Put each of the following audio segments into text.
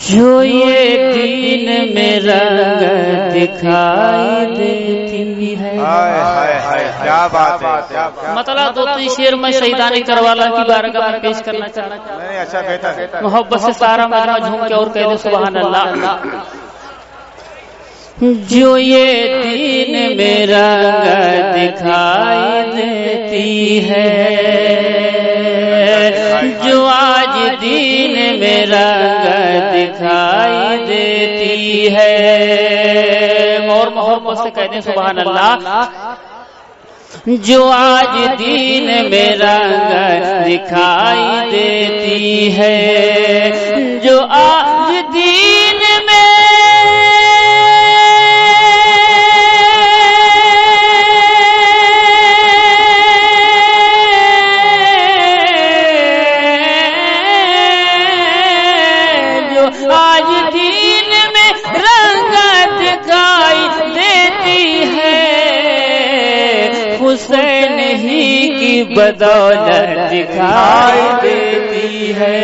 جو یہ دین میں رنگ دکھائی دیتی ہے. کیا بات ہے. مطلب دو تین شعر میں شہیدان کربلا کی بارگاہ میں پیش کرنا چاہتا ہوں. اچھا بہتر. محبت سے سارا مجمع جھوم کے اور کہہ دے سبحان اللہ. جو یہ دین میں رنگ دکھائی دیتی ہے، جو آج دین میں رنگ دکھائی دیتی ہے، اور محبت سے کہتے ہیں سبحان اللہ. جو آج دین میں رنگ دکھائی دیتی ہے، جو آج دین میں آج دین میں رنگ دکھائی دیتی ہے، حسین ہی کی بدولت دکھائی دیتی ہے،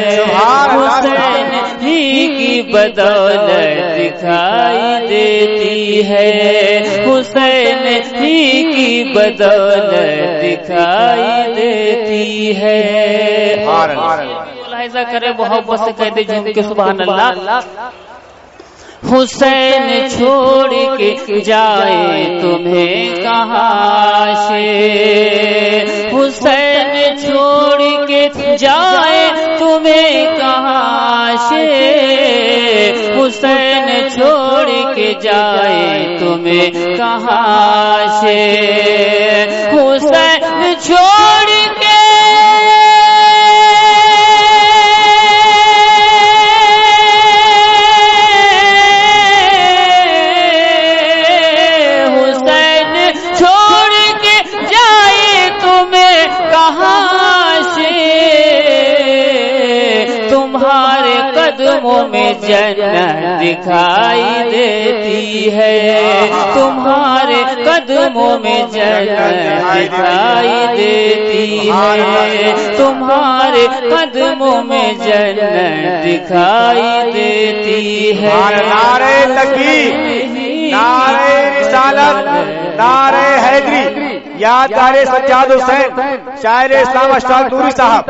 حسین ہی کی بدولت دکھائی دیتی ہے، حسین ہی کی بدولت دکھائی دیتی ہے. ملاحظہ کرے محبت سے کہتے جھوم کے سبحان اللہ. حسین چھوڑ کے جائے تمہیں کہاں سے، حسین چھوڑ کے جائے تمہیں کہاں سے، حسین چھوڑ کے جائے تمہیں کہاں سے، حسین چھوڑ کے تمہارے قدموں میں جنت دکھائی دیتی ہے، تمہارے قدموں میں جنت دکھائی دیتی ہے، تمہارے قدموں میں جنت دکھائی دیتی ہے. نعرہ تکبیر، نعرہ رسالت، نعرہ حیدری، یاد دارِ سجاد حسین شاعر اسلام اشتاق نوری صاحب،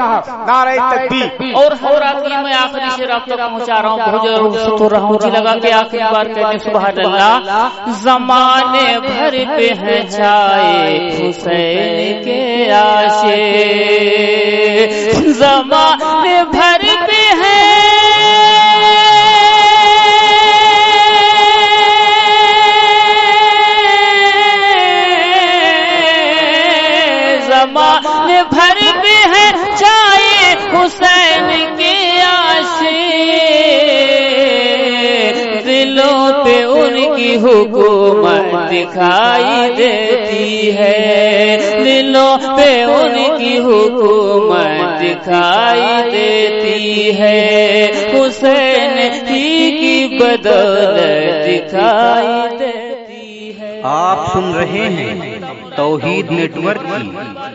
نعرہ تکبیر. اور آخری میں آخری شعر آپ تک پہنچا رہا ہوں، بہت ضرور ستور رہا ہوں جی لگا کے آخری بار کہتے سبحان اللہ. زمانے بھر پہ ہے چھائے حسین کے عاشق، زمانے بھر پہ ہے زمانے بھر پہ ہے چھائے حسین کے عاشق، دلوں پہ ان کی حکومت دکھائی دیتی ہے، دلوں پہ ان کی حکومت دکھائی دیتی ہے، حسین ہی کی بدولت دکھائی دیتی ہے. آپ سن رہے ہیں توحید نیٹ ورک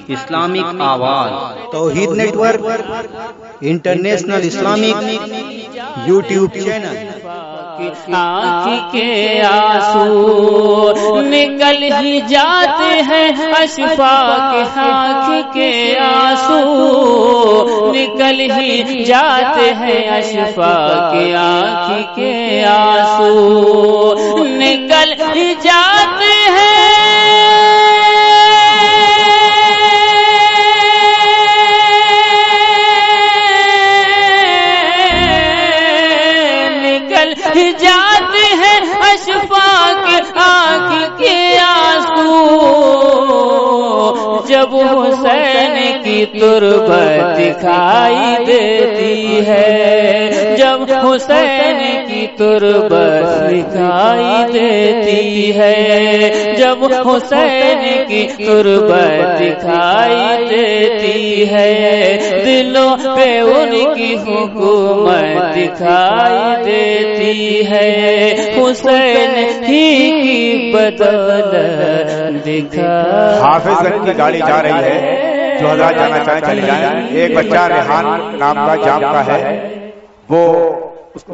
کی اسلامک آواز. Tawheed network international Islamic YouTube channel. آنکھ کے آنسو نکل ہی جاتے ہیں اشفاق کے، آنکھ کے آنسو نکل ہی جاتے ہیں اشفاق کے، آنکھ کے آنسو نکل ہی جاتے ہیں. جاتے ہیں اشفاق آنکھ کے آنسو، جب حسین کی تربت دکھائی دیتی ہے، جب حسین کی تربت دکھائی دیتی ہے، جب حسین کی تربت دکھائی دیتی ہے، دلوں پہ ان کی حکومت دکھائی دیتی ہے، حسین ہی کی بدولت دکھائی. حافظ گنج کی گاڑی جا رہی ہے، جو حضرات جانا چاہیں چلے جائیں. ایک بچہ ریحان نام کا جام کا ہے، وہ اس کو